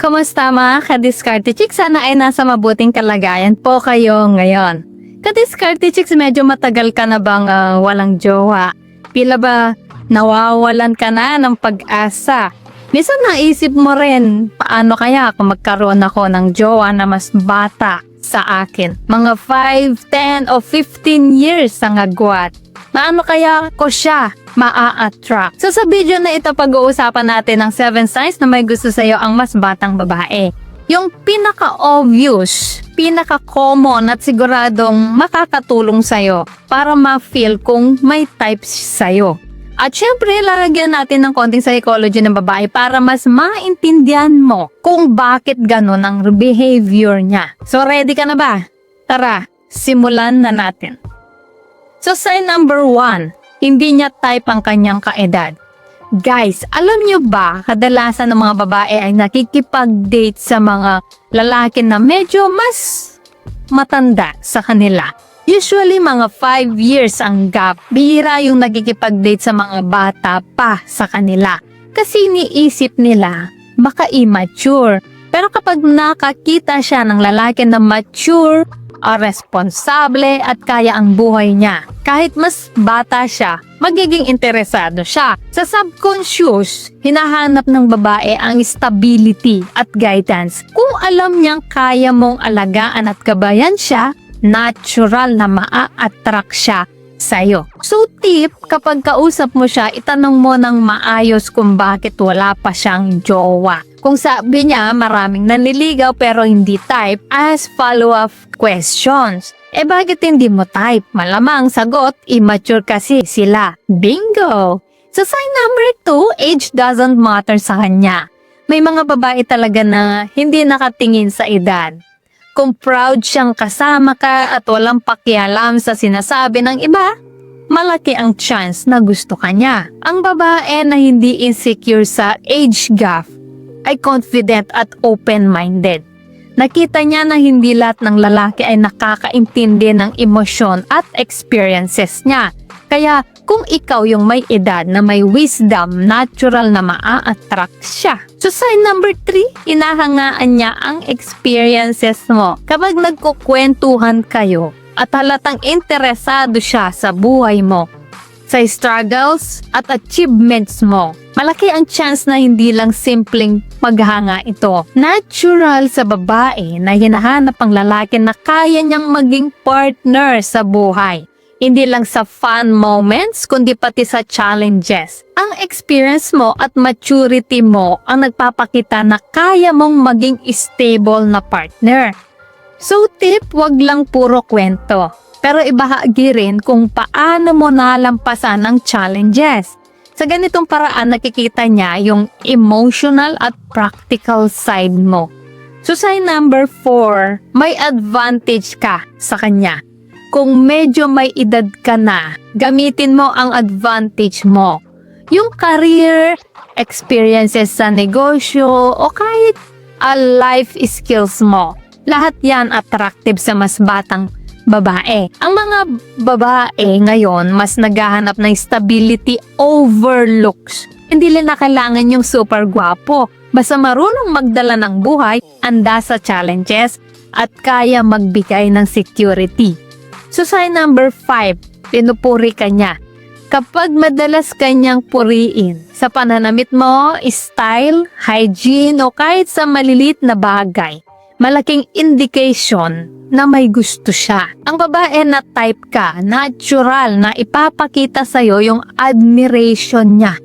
Kumusta mga ka-Diskarte Chicks? Sana ay nasa mabuting kalagayan po kayo ngayon. Ka-Diskarte Chicks, medyo matagal ka na bang walang jowa? Pila ba nawawalan ka na ng pag-asa? Minsan naisip mo rin, paano kaya kung magkaroon ako ng jowa na mas bata sa akin? Mga 5, 10 o 15 years ang agwat. Paano kaya ko siya maa-attract? So sa video na ito, pag-uusapan natin ang 7 signs na may gusto sa'yo ang mas batang babae. Yung pinaka-obvious, pinaka-common at siguradong makakatulong sa'yo para ma-feel kung may type sa'yo. At syempre, lalagyan natin ng konting psychology ng babae para mas maintindihan mo kung bakit ganun ang behavior niya. So ready ka na ba? Tara, simulan na natin. So sign number 1, hindi niya type ang kanyang kaedad. Guys, alam niyo ba, kadalasan ng mga babae ay nakikipag-date sa mga lalaki na medyo mas matanda sa kanila. Usually, mga 5 years ang gap. Bihira yung nakikipag-date sa mga bata pa sa kanila. Kasi iniisip nila, baka immature. Pero kapag nakakita siya ng lalaki na mature, responsable at kaya ang buhay niya, kahit mas bata siya, magiging interesado siya. Sa subconscious, hinahanap ng babae ang stability at guidance. Kung alam niyang kaya mong alagaan at gabayan siya, natural na maa-attract siya sa'yo. So tip, kapag kausap mo siya, itanong mo ng maayos kung bakit wala pa siyang jowa. Kung sabi niya maraming nanliligaw pero hindi type, ask follow-up questions. Bakit hindi mo type? Malamang sagot, immature kasi sila. Bingo! So sign number 2, age doesn't matter sa kanya. May mga babae talaga na hindi nakatingin sa edad. Kung proud siyang kasama ka at walang pakialam sa sinasabi ng iba, malaki ang chance na gusto ka niya. Ang babae na hindi insecure sa age gap ay confident at open-minded. Nakita niya na hindi lahat ng lalaki ay nakakaintindi ng emosyon at experiences niya. Kaya kung ikaw yung may edad na may wisdom, natural na maa-attract siya. So sign number 3, inahangaan niya ang experiences mo. Kapag nagkukwentuhan kayo at halatang interesado siya sa buhay mo, sa struggles at achievements mo, malaki ang chance na hindi lang simpleng maghanga ito. Natural sa babae na hinahanap ang lalaki na kaya niyang maging partner sa buhay. Hindi lang sa fun moments, kundi pati sa challenges. Ang experience mo at maturity mo ang nagpapakita na kaya mong maging stable na partner. So tip, wag lang puro kwento. Pero ibahagi rin kung paano mo nalampasan ang challenges. Sa ganitong paraan, nakikita niya yung emotional at practical side mo. So sign number 4, may advantage ka sa kanya. Kung medyo may edad ka na, gamitin mo ang advantage mo. Yung career, experiences sa negosyo, o kahit life skills mo. Lahat yan attractive sa mas batang babae. Ang mga babae ngayon, mas naghahanap ng stability over looks. Hindi nila kailangan yung super gwapo. Basta marunong magdala ng buhay, anda sa challenges, at kaya magbigay ng security. So sign number 5, pinupuri ka niya. Kapag madalas kanyang puriin sa pananamit mo, style, hygiene o kahit sa maliliit na bagay, malaking indication na may gusto siya. Ang babae na type ka, natural na ipapakita sa'yo yung admiration niya.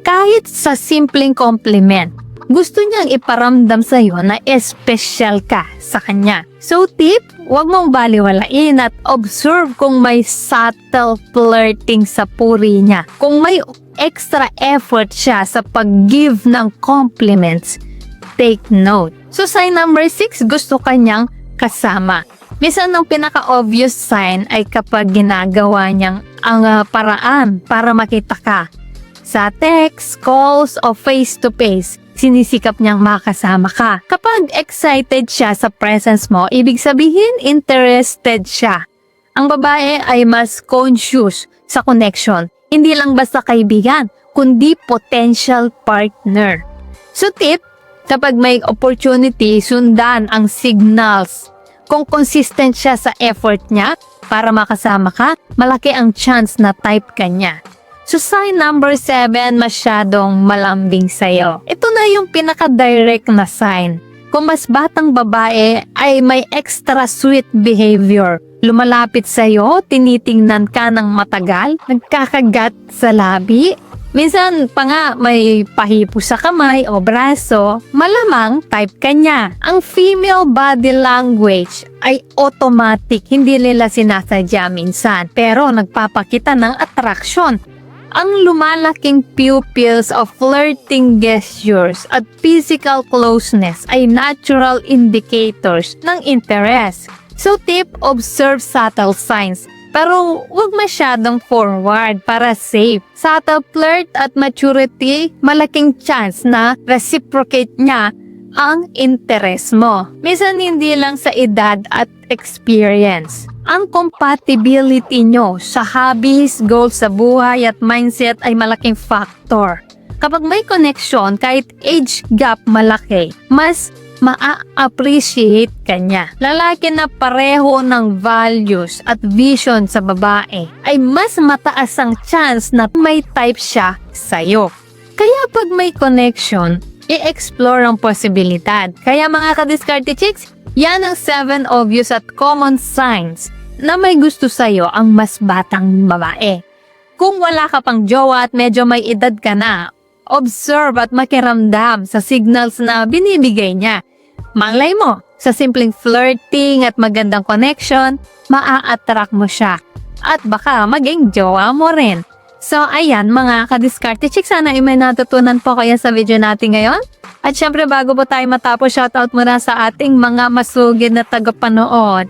Kahit sa simpleng compliment, gusto niyang iparamdam sa'yo na espesyal ka sa kanya. So tip, huwag mong baliwalain at observe kung may subtle flirting sa puri niya. Kung may extra effort siya sa pag-give ng compliments, take note. So sign number 6, gusto kanyang kasama. Minsan ang pinaka-obvious sign ay kapag ginagawa niyang ang paraan para makita ka. Sa text, calls, o face-to-face, sinisikap niyang makasama ka. Kapag excited siya sa presence mo, ibig sabihin interested siya. Ang babae ay mas conscious sa connection. Hindi lang basta kaibigan, kundi potential partner. So tip, Kapag may opportunity, sundan ang signals. Kung consistent siya sa effort niya para makasama ka, malaki ang chance na type ka niya. So sign number 7, masyadong malambing sa'yo. Ito na yung pinaka-direct na sign. Kung mas batang babae ay may extra sweet behavior. Lumalapit sa'yo, tinitingnan ka ng matagal, nagkakagat sa labi. Minsan pa nga may pahipo sa kamay o braso, malamang type ka niya. Ang female body language ay automatic, hindi nila sinasadya minsan, pero nagpapakita ng attraction. Ang lumalaking pupils of flirting gestures at physical closeness ay natural indicators ng interest. So tip, observe subtle signs. Pero huwag masyadong forward para safe. Subtle flirt at maturity, malaking chance na reciprocate niya ang interest mo. Minsan hindi lang sa edad at experience. Ang compatibility nyo sa hobbies, goals sa buhay at mindset ay malaking factor. Kapag may connection, kahit age gap malaki, mas maa-appreciate ka niya. Lalaki na pareho ng values at vision sa babae ay mas mataas ang chance na may type siya sa'yo. Kaya pag may connection, i-explore ang posibilidad. Kaya mga ka-diskarte chicks, yan ang 7 obvious at common signs na may gusto sa'yo ang mas batang babae. Kung wala ka pang jowa at medyo may edad ka na, observe at makiramdam sa signals na binibigay niya. Malay mo, sa simpleng flirting at magandang connection, maa-attract mo siya. At baka maging jowa mo rin. So ayan mga ka-diskarte chicks, sana ay may natutunan po kayo sa video natin ngayon. At syempre bago po tayo matapos, shoutout muna sa ating mga masugid na tagapanood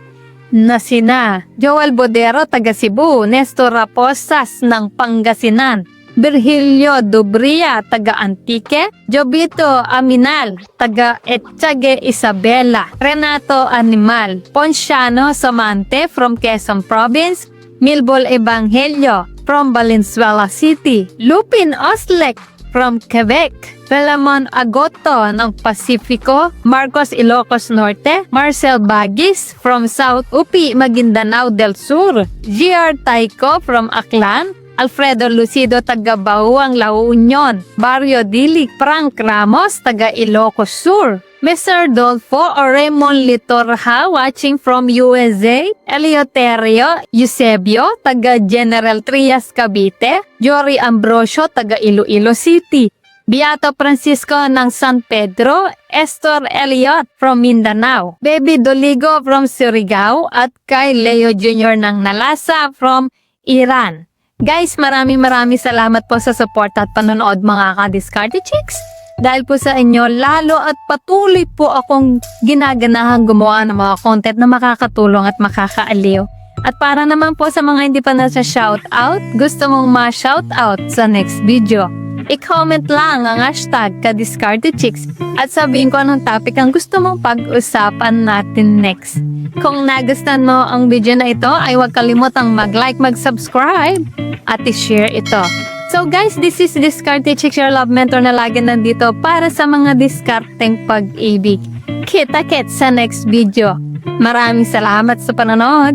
na sina Joel Bodero, taga Cebu, Nestor Raposas ng Pangasinan, Virgilio Dubria, taga Antique, Jobito Aminal, taga Etchage Isabela, Renato Animal, Ponciano Somante from Quezon Province, Milbol Evangelio from Valenzuela City, Lupin Oslek from Quebec, Pelamon Agoto ng Pacifico, Marcos Ilocos Norte, Marcel Bagis from South Upi, Maguindanao del Sur, GR Taiko from Aklan, Alfredo Lucido, taga Bauang, La Union, Barrio Dili, Frank Ramos, taga Ilocos Sur, Mr. Dolfo or Raymond Litorja watching from USA, Eleuterio Eusebio, taga General Trias, Cavite, Jory Ambrosio, taga Iloilo City, Beato Francisco ng San Pedro, Estor Elliot from Mindanao, Baby Doligo from Surigao, at kay Leo Jr. ng Nalasa from Iran. Guys, maraming salamat po sa support at panonood mga ka-diskarte chicks. Dahil po sa inyo, lalo at patuloy po akong ginaganahang gumawa ng mga content na makakatulong at makakaaliw. At para naman po sa mga hindi pa nasa shoutout, gusto mong ma-shoutout sa next video, i-comment lang ang hashtag #ka-diskarte-chicks at sabihin ko anong topic ang gusto mong pag-usapan natin next. Kung nagustuhan mo ang video na ito, ay huwag kalimutang mag-like, mag-subscribe at i-share ito. So guys, this is Diskarte Chicks, your love mentor na lagi nandito para sa mga diskarteng pag-ibig. Kita-kits sa next video. Maraming salamat sa panonood.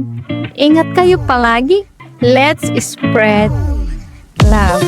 Ingat kayo palagi. Let's spread love.